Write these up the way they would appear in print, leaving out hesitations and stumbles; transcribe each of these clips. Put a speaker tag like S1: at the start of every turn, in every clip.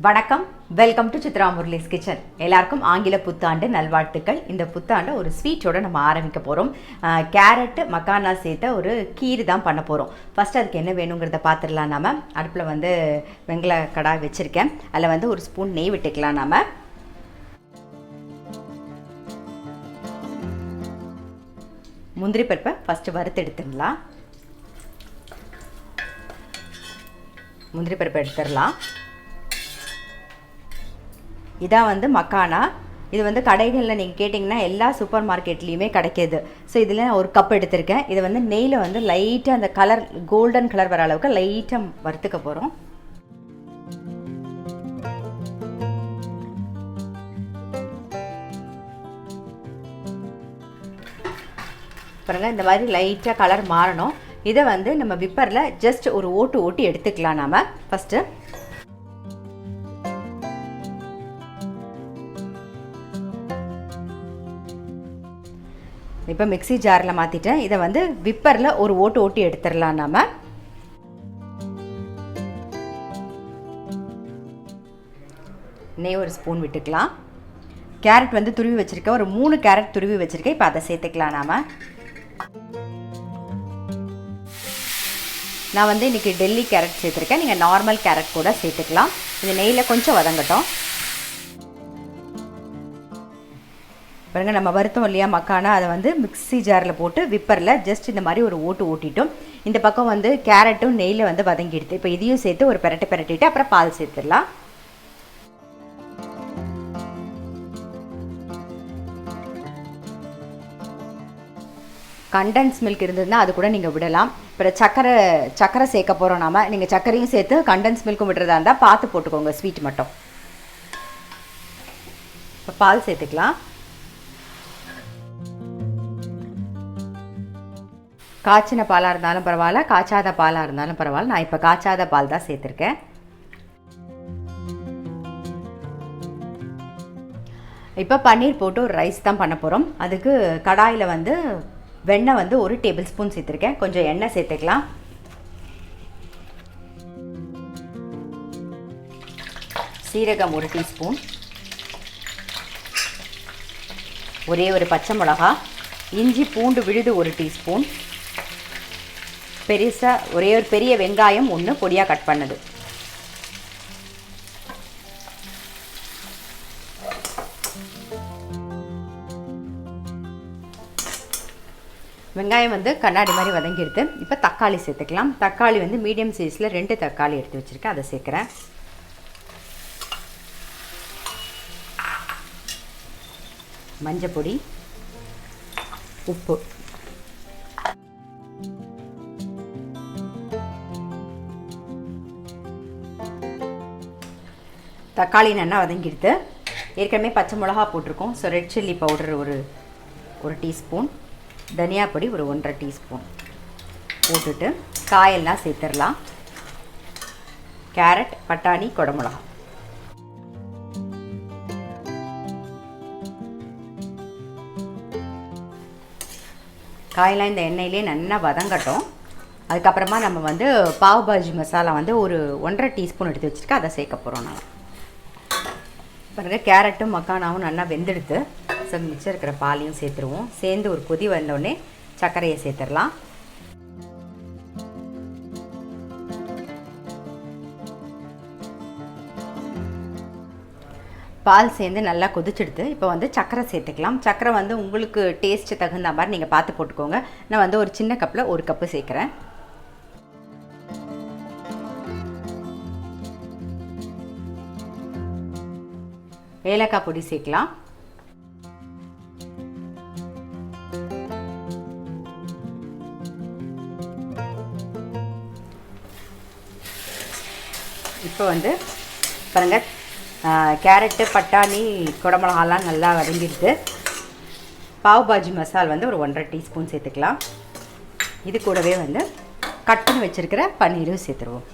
S1: வணக்கம், welcome to Chitra Murali's kitchen. எல்லாருக்கும் ஆங்கில புத்தாண்டு நல்வாழ்த்துக்கள். இந்த புத்தாண்டை ஒரு ஸ்வீட்டோடு நம்ம ஆரம்பிக்க போகிறோம். கேரட்டு மக்கானா சேர்த்த ஒரு கீர் தான் பண்ண போகிறோம். ஃபஸ்ட்டு அதுக்கு என்ன வேணுங்கிறத பார்த்துடலாம். நாம் அடுப்பில் வந்து வெங்காய கடாய் வச்சுருக்கேன். அதில் வந்து ஒரு ஸ்பூன் நெய் விட்டுக்கலாம். நாம் முந்திரி பருப்பை ஃபஸ்ட்டு வறுத்து எடுத்துடலாம். முந்திரி பருப்பை எடுத்துடலாம். இதான் வந்து மக்கானா. இது வந்து கடைகளில் நீங்கள் கேட்டிங்கன்னா எல்லா சூப்பர் மார்க்கெட்லேயுமே கிடைக்கிது. ஸோ இதில் நான் ஒரு கப் எடுத்திருக்கேன். இதை வந்து நெய்யில் வந்து லைட்டாக அந்த கலர் கோல்டன் கலர் வர அளவுக்கு லைட்டாக வறுத்துக்க போகிறோம். பாருங்கள், இந்த மாதிரி லைட்டாக கலர் மாறணும். இதை வந்து நம்ம விப்பரில் ஜஸ்ட் ஒரு ஓட்டி எடுத்துக்கலாம். நாம் ஃபஸ்ட்டு இப்போ மிக்ஸி ஜாரில் மாற்றிட்டேன். இதை வந்து விப்பரில் ஒரு ஓட்டி எடுத்துடலாம். நாம் நெய் ஒரு ஸ்பூன் விட்டுக்கலாம். கேரட் வந்து துருவி வச்சுருக்கேன். ஒரு 3 கேரட் துருவி வச்சுருக்கேன். இப்போ அதை சேர்த்துக்கலாம். நான் வந்து இன்றைக்கி டெல்லி கேரட் சேர்த்துருக்கேன். நீங்கள் நார்மல் கேரட் கூட சேர்த்துக்கலாம். இது நெய்யில் கொஞ்சம் வதங்கட்டும். பாருங்கள், நம்ம வருத்தம் இல்லையா மக்கானா, அதை வந்து மிக்ஸி ஜாரில் போட்டு விப்பரில் ஜஸ்ட் இந்த மாதிரி ஒரு ஓட்டிட்டோம். இந்த பக்கம் வந்து கேரட்டும் நெய்யில் வந்து வதங்கிடுது. இப்போ இதையும் சேர்த்து ஒரு பிரட்டிட்டு அப்புறம் பால் சேர்த்துடலாம். கண்டன்ஸ் மில்க் இருந்ததுன்னா அது கூட நீங்கள் விடலாம். இப்போ சக்கரை சேர்க்க போகிறோம். நாம் நீங்கள் சக்கரையும் சேர்த்து கண்டன்ஸ் மில்க்கும் விடுறதா இருந்தால் பார்த்து போட்டுக்கோங்க, ஸ்வீட் மட்டும். இப்போ பால் சேர்த்துக்கலாம். காய்ச்சின பாலாக இருந்தாலும் பரவாயில்ல, காய்ச்சாத பாலாக இருந்தாலும் பரவாயில்ல. நான் இப்போ காய்ச்சாத பால் தான் சேர்த்துருக்கேன். இப்போ பன்னீர் போட்டு ஒரு ரைஸ் தான் பண்ண போகிறோம். அதுக்கு கடாயில் வந்து வெண்ணெய் வந்து 1 டேபிள் ஸ்பூன் சேர்த்துருக்கேன். கொஞ்சம் எண்ணெய் சேர்த்துக்கலாம். சீரகம் 1 டீஸ்பூன், ஒரே ஒரு பச்சை மிளகா, இஞ்சி பூண்டு விழுது 1 டீஸ்பூன், ஒரே ஒரு பெரிய வெங்காயம் 1 பொடியாக கட் பண்ணது. வெங்காயம் வந்து கண்ணாடி மாதிரி வதங்கிடுது. இப்போ தக்காளி சேர்த்துக்கலாம். தக்காளி வந்து மீடியம் சைஸில் 2 தக்காளி எடுத்து வச்சுருக்கேன். அதை சேர்க்குறேன். மஞ்சள் பொடி, உப்பு, தக்காளி நல்லா வதங்கிடுது. ஏற்கனவே பச்சை மிளகா போட்டிருக்கோம். ஸோ ரெட் சில்லி பவுடர் ஒரு டீஸ்பூன், தனியா பொடி ஒரு 1.5 டீஸ்பூன் போட்டுட்டு காயெல்லாம் சேர்த்துடலாம். கேரட், பட்டாணி, குடமிளகா. காயெல்லாம் இந்த எண்ணெயிலே நல்லா வதங்கட்டும். அதுக்கப்புறமா நம்ம வந்து பாவ் பாஜி மசாலா வந்து ஒரு 1.5 டீஸ்பூன் எடுத்து வச்சுருக்கேன். அதை சேர்க்க போகிறோம். நான் பாருங்கள், கேரட்டும் மக்கானாவும் நல்லா வெந்தெடுத்து ஸோ மிச்சம் இருக்கிற பாலையும் சேர்த்துருவோம். சேர்ந்து ஒரு கொதி வந்தோடனே சர்க்கரையை சேர்த்துடலாம். பால் சேர்ந்து நல்லா கொதிச்செடுத்து இப்போ வந்து சர்க்கரை சேர்த்துக்கலாம். சர்க்கரை வந்து உங்களுக்கு டேஸ்ட்டு தகுந்த மாதிரி நீங்கள் பார்த்து போட்டுக்கோங்க. நான் வந்து ஒரு சின்ன கப்பில் 1 கப்பு சேர்க்குறேன். ஏலக்காய் பொடி சேர்க்கலாம். இப்போ வந்து பாருங்கள், கேரட்டு, பட்டாணி, குடமிளகாலாம் நல்லா வதங்கிடுது. பாவ் பாஜி மசால் வந்து ஒரு 1.5 டீஸ்பூன் சேர்த்துக்கலாம். இது கூடவே வந்து கட் பண்ணி வச்சுருக்கிற பன்னீரும் சேர்த்துருவோம்.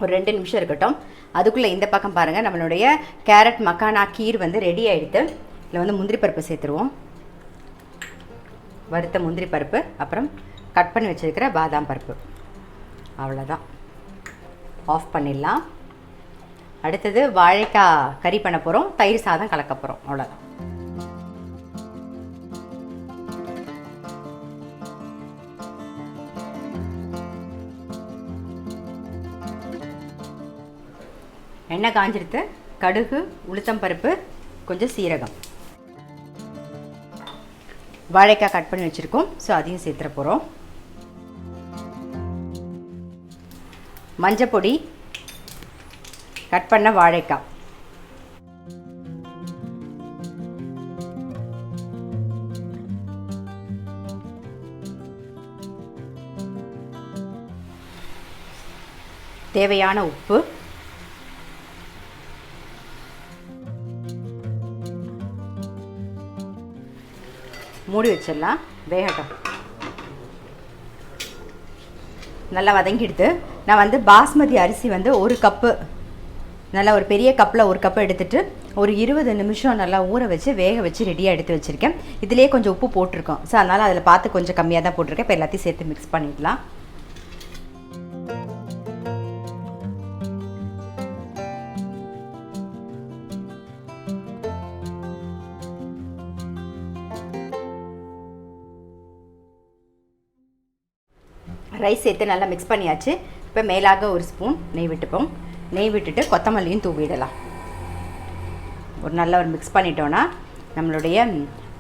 S1: ஒரு 2 நிமிஷம் இருக்கட்டும். அதுக்குள்ளே இந்த பக்கம் பாருங்கள், நம்மளுடைய கேரட் மக்கானா கீர் வந்து ரெடி ஆகிடுது. இதில் வந்து முந்திரி பருப்பு சேர்த்துருவோம். வறுத்த முந்திரி பருப்பு, அப்புறம் கட் பண்ணி வச்சுருக்கிற பாதாம் பருப்பு. அவ்வளோதான், ஆஃப் பண்ணிடலாம். அடுத்தது வாழைக்காய் கறி பண்ண போகிறோம், தயிர் சாதம் கலக்க போகிறோம். அவ்வளோதான். எண்ணெய் காஞ்சிடுத்து. கடுகு, உளுத்தம் பருப்பு, கொஞ்சம் சீரகம், வாழைக்காய் கட் பண்ணி வச்சுருக்கோம். ஸோ அதையும் சேர்த்துற போகிறோம். மஞ்சப்பொடி, கட் பண்ண வாழைக்காய், தேவையான உப்பு, மூடி வச்சிடலாம், வேகட்டும். நல்லா வதங்கிடுது. நான் வந்து பாஸ்மதி அரிசி வந்து ஒரு கப்பு, நல்லா ஒரு பெரிய கப்பில் ஒரு கப்பு எடுத்துகிட்டு ஒரு 20 நிமிஷம் நல்லா ஊற வச்சு வேக வச்சு ரெடியாக எடுத்து வச்சுருக்கேன். இதிலே கொஞ்சம் உப்பு போட்டிருக்கோம். ஸோ அதனால் அதில் பார்த்து கொஞ்சம் கம்மியாக தான் போட்டிருக்கேன். இப்போ எல்லாத்தையும் சேர்த்து மிக்ஸ் பண்ணிடலாம். ரைஸ் சேர்த்து நல்லா மிக்ஸ் பண்ணியாச்சு. இப்போ மேலாக ஒரு ஸ்பூன் நெய் விட்டுப்போம். நெய் விட்டுட்டு கொத்தமல்லியும் தூவிடலாம். ஒரு நல்ல ஒரு மிக்ஸ் பண்ணிட்டோன்னா நம்மளுடைய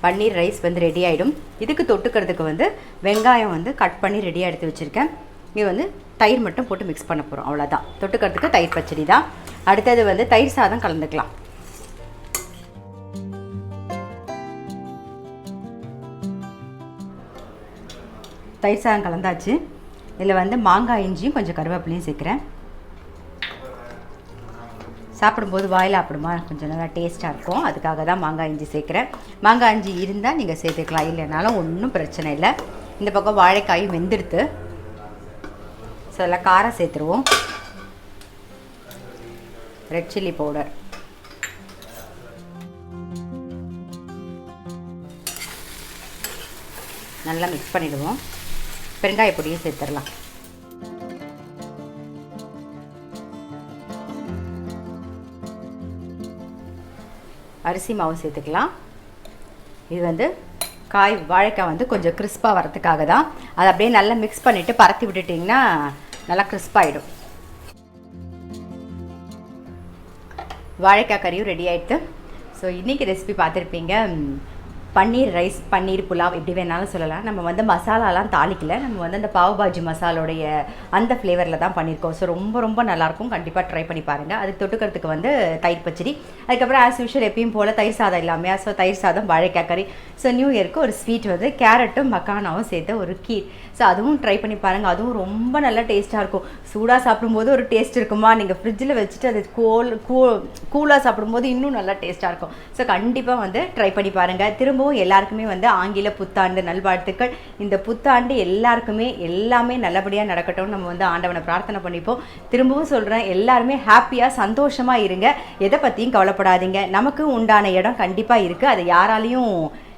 S1: பன்னீர் ரைஸ் வந்து ரெடி ஆகிடும். இதுக்கு தொட்டுக்கிறதுக்கு வந்து வெங்காயம் வந்து கட் பண்ணி ரெடியாக எடுத்து வச்சுருக்கேன். இது வந்து தயிர் மட்டும் போட்டு மிக்ஸ் பண்ண போகிறோம். அவ்வளோதான். தொட்டுக்கிறதுக்கு தயிர் பச்சடி தான். அடுத்தது வந்து தயிர் சாதம் கலந்துக்கலாம். தயிர் சாதம் கலந்தாச்சு. இதில் வந்து மாங்காய் இஞ்சியும் கொஞ்சம் கருவேப்பிலையும் சேர்க்குறேன். சாப்பிடும்போது வாயில் ஆப்பிடுமா கொஞ்சம் நல்லா டேஸ்ட்டாக இருக்கும். அதுக்காக தான் மாங்காய் இஞ்சி சேர்க்குறேன். மாங்காய் இஞ்சி இருந்தால் நீங்கள் சேர்த்துக்கலாம், இல்லைனாலும் ஒன்றும் பிரச்சனை இல்லை. இந்த பக்கம் வாழைக்காயும் வெந்துடுத்து. ஸோ அதில் காரம் சேர்த்துருவோம். ரெட் சில்லி பவுடர், நல்லா மிக்ஸ் பண்ணிவிடுவோம். பெருங்காய பொடியும் சேர்த்துடலாம். அரிசி மாவு சேர்த்துக்கலாம். இது வந்து வாழைக்காய் வந்து கொஞ்சம் கிறிஸ்பாக வரதுக்காக தான். அதை அப்படியே நல்லா மிக்ஸ் பண்ணிவிட்டு பரத்தி விட்டுட்டிங்கன்னா நல்லா கிறிஸ்பாகிடும். வாழைக்காய் கறியும் ரெடி ஆகிடுது. ஸோ இன்றைக்கி ரெசிபி பார்த்துருப்பீங்க. பன்னீர் ரைஸ், பன்னீர் புலாவ் எப்படி வேணாலும் சொல்லலாம். நம்ம வந்து மசாலாலாம் தாளிக்கல. நம்ம வந்து அந்த பாவ் பாஜி மசாலோடைய அந்த ஃப்ளேவரில் தான் பண்ணியிருக்கோம். ஸோ ரொம்ப ரொம்ப நல்லாயிருக்கும். கண்டிப்பாக ட்ரை பண்ணி பாருங்கள். அதுக்கு தொட்டுக்கிறதுக்கு வந்து தயிர் பச்சடி. அதுக்கப்புறம் ஆஸ் யூஷுவல் எப்பயும் போல் தயிர் சாதம் இல்லாமல், ஸோ தயிர் சாதம், வாழைக்காய் கறி. ஸோ நியூ இயருக்கு ஒரு ஸ்வீட் வந்து கேரட்டும் மக்கானாவும் சேர்த்து ஒரு கீர். ஸோ அதுவும் ட்ரை பண்ணி பாருங்கள். அதுவும் ரொம்ப நல்லா டேஸ்ட்டாக இருக்கும். சூடாக சாப்பிடும்போது ஒரு டேஸ்ட் இருக்குமா, நீங்கள் ஃப்ரிட்ஜில் வச்சுட்டு அது கூலாக சாப்பிடும்போது இன்னும் நல்லா டேஸ்ட்டாக இருக்கும். ஸோ கண்டிப்பாக வந்து ட்ரை பண்ணி பாருங்கள். திரும்பவும் எல்லாருக்குமே வந்து ஆங்கில புத்தாண்டு நல்வாழ்த்துக்கள். இந்த புத்தாண்டு எல்லாருக்குமே எல்லாமே நல்லபடியாக நடக்கட்டும். நம்ம வந்து ஆண்டவனை பிரார்த்தனை பண்ணிப்போம். திரும்பவும் சொல்கிறேன், எல்லாருமே ஹாப்பியாக சந்தோஷமாக இருங்க. எதை பற்றியும் கவலைப்படாதீங்க. நமக்கு உண்டான இடம் கண்டிப்பாக இருக்குது. அதை யாராலையும்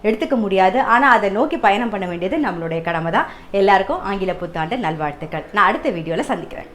S1: எடுத்துக்க முடியாது. ஆனால் அதை நோக்கி பயணம் பண்ண வேண்டியது நம்மளுடைய கடமை தான். எல்லாருக்கும் ஆங்கில புத்தாண்டு நல்வாழ்த்துக்கள். நான் அடுத்த வீடியோவில் சந்திக்கிறேன்.